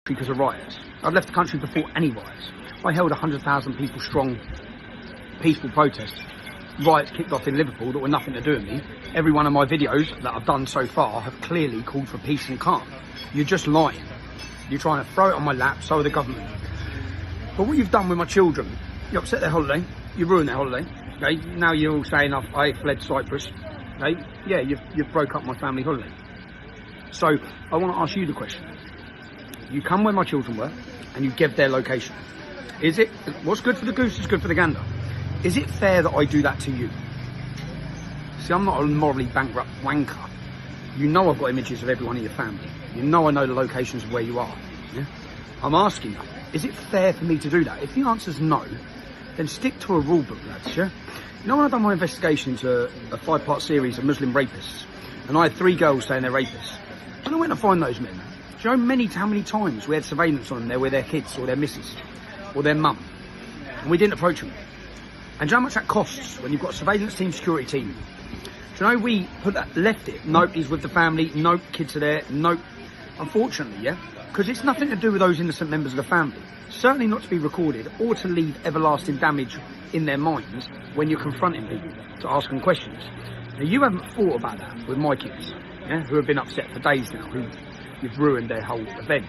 because of riots. I'd left the country before any riots. I held 100,000 people strong peaceful protest. Riots kicked off in Liverpool that were nothing to do with me. Every one of my videos that I've done so far have clearly called for peace and calm. You're just lying. You're trying to throw it on my lap, so are the government. But what you've done with my children, you upset their holiday, you ruined their holiday. Okay? Now you're all saying I fled Cyprus. Okay? Yeah, you've broke up my family holiday. So I want to ask you the question. You come where my children were and you give their location. Is it, what's good for the goose is good for the gander. Is it fair that I do that to you? See, I'm not a morally bankrupt wanker. You know I've got images of everyone in your family. You know I know the locations of where you are. Yeah? I'm asking you, is it fair for me to do that? If the answer's no, then stick to a rule book, lads, yeah? You know when I've done my investigation into a 5-part series of Muslim rapists, and I had 3 girls saying they're rapists. I went to find those men. Do you know how many times we had surveillance on them there with their kids or their missus or their mum, and we didn't approach them? And do you know how much that costs when you've got a surveillance team, security team? Do you know we put that, left it? Nope, he's with the family. Nope, kids are there. Nope. Unfortunately, yeah, because it's nothing to do with those innocent members of the family. Certainly not to be recorded or to leave everlasting damage in their minds when you're confronting people to ask them questions. Now, you haven't thought about that with my kids, yeah, who have been upset for days now, who you've ruined their whole event.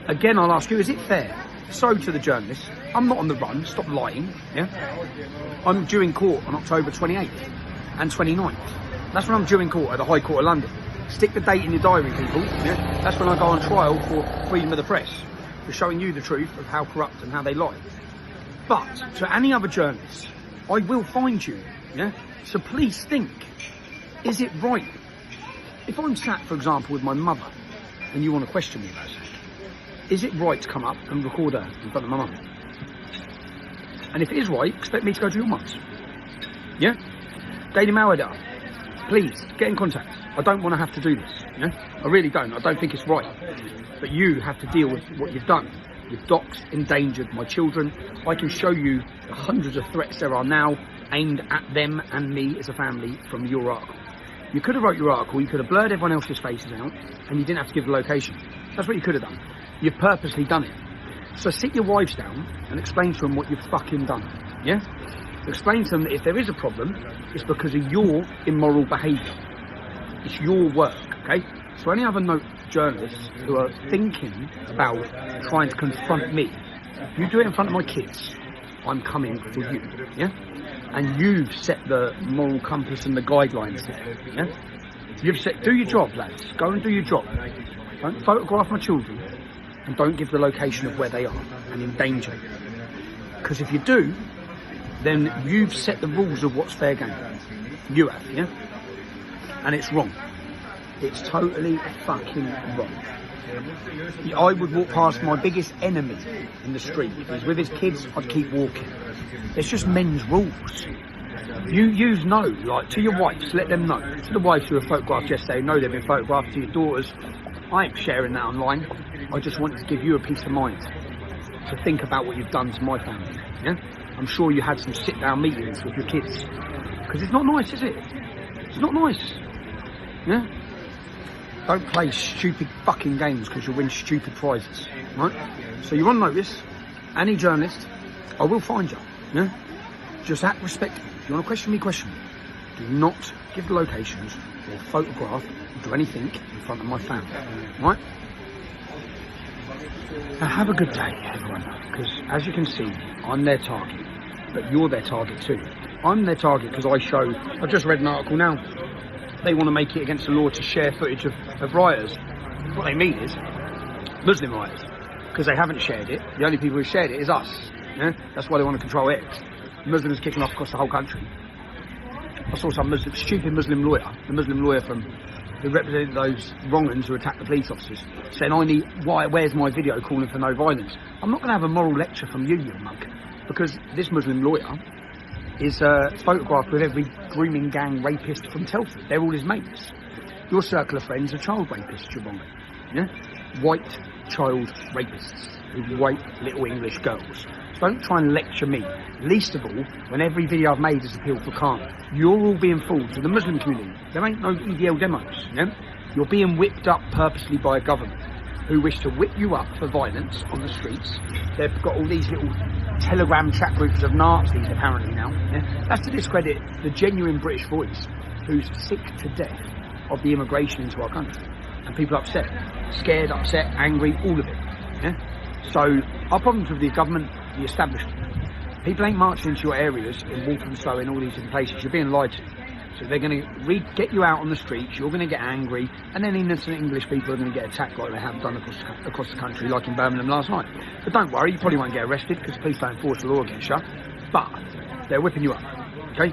Again, I'll ask you, is it fair? So to the journalists, I'm not on the run, stop lying, yeah? I'm due in court on October 28th and 29th. That's when I'm due in court at the High Court of London. Stick the date in your diary, people, yeah? That's when I go on trial for freedom of the press, for showing you the truth of how corrupt and how they lie. But to any other journalists, I will find you, yeah? So please think, is it right? If I'm sat, for example, with my mother, and you want to question me about it, is it right to come up and record her in front of my mum? And if it is right, expect me to go to your mum's. Yeah? Daily Mail editor, please, get in contact. I don't want to have to do this. Yeah? I really don't. I don't think it's right. But you have to deal with what you've done. You've doxed, endangered my children. I can show you the hundreds of threats there are now aimed at them and me as a family from your article. You could have wrote your article, you could have blurred everyone else's faces out, and you didn't have to give the location. That's what you could have done. You've purposely done it. So sit your wives down and explain to them what you've fucking done. Yeah? Explain to them that if there is a problem, it's because of your immoral behaviour. It's your work, okay? So any other journalists who are thinking about trying to confront me, you do it in front of my kids, I'm coming for you, yeah? And you've set the moral compass and the guidelines there, yeah? You've set, do your job, lads. Go and do your job. Don't photograph my children and don't give the location of where they are and endanger them. Because if you do, then you've set the rules of what's fair game. You have, yeah? And it's wrong. It's totally fucking wrong. I would walk past my biggest enemy in the street. If he's with his kids, I'd keep walking. It's just men's rules. You know, like, to your wives, let them know. To the wives who were photographed yesterday, know they've been photographed. To your daughters, I ain't sharing that online. I just wanted to give you a peace of mind to think about what you've done to my family, yeah? I'm sure you had some sit-down meetings with your kids. Because it's not nice, is it? It's not nice, yeah? Don't play stupid fucking games because you'll win stupid prizes, right? So you're on notice. Any journalist, I will find you, yeah? Just act respectfully. If you want to question me, question me. Do not give the locations or photograph or do anything in front of my family, right? Now have a good day, everyone, because as you can see, I'm their target, but you're their target too. I'm their target because I've just read an article now. They want to make it against the law to share footage of rioters. What they mean is Muslim rioters, because they haven't shared it. The only people who shared it is us. Yeah? That's why they want to control X. Muslims kicking off across the whole country. I saw some stupid Muslim lawyer, the Muslim lawyer who represented those wrong-uns who attacked the police officers, saying, where's my video calling for no violence? I'm not going to have a moral lecture from you mug, because this Muslim lawyer is photographed with every grooming gang rapist from Telford. They're all his mates. Your circle of friends are child rapists, Jabonga. Yeah? White child rapists who rape little English girls. So don't try and lecture me. Least of all, when every video I've made is appealed for calm. You're all being fooled to the Muslim community. There ain't no EDL demos, yeah? You're being whipped up purposely by a government. who wish to whip you up for violence on the streets. They've got all these little Telegram chat groups of Nazis apparently now. Yeah? That's to discredit the genuine British voice who's sick to death of the immigration into our country. And people are upset, scared, upset, angry, all of it. Yeah? So our problems with the government, the establishment. People ain't marching into your areas in Walthamstow and all these different places. You're being lied to. So they're going to get you out on the streets, you're going to get angry, and then innocent English people are going to get attacked like they have done across the country, like in Birmingham last night. But don't worry, you probably won't get arrested because the police don't enforce the law against you. But they're whipping you up, okay?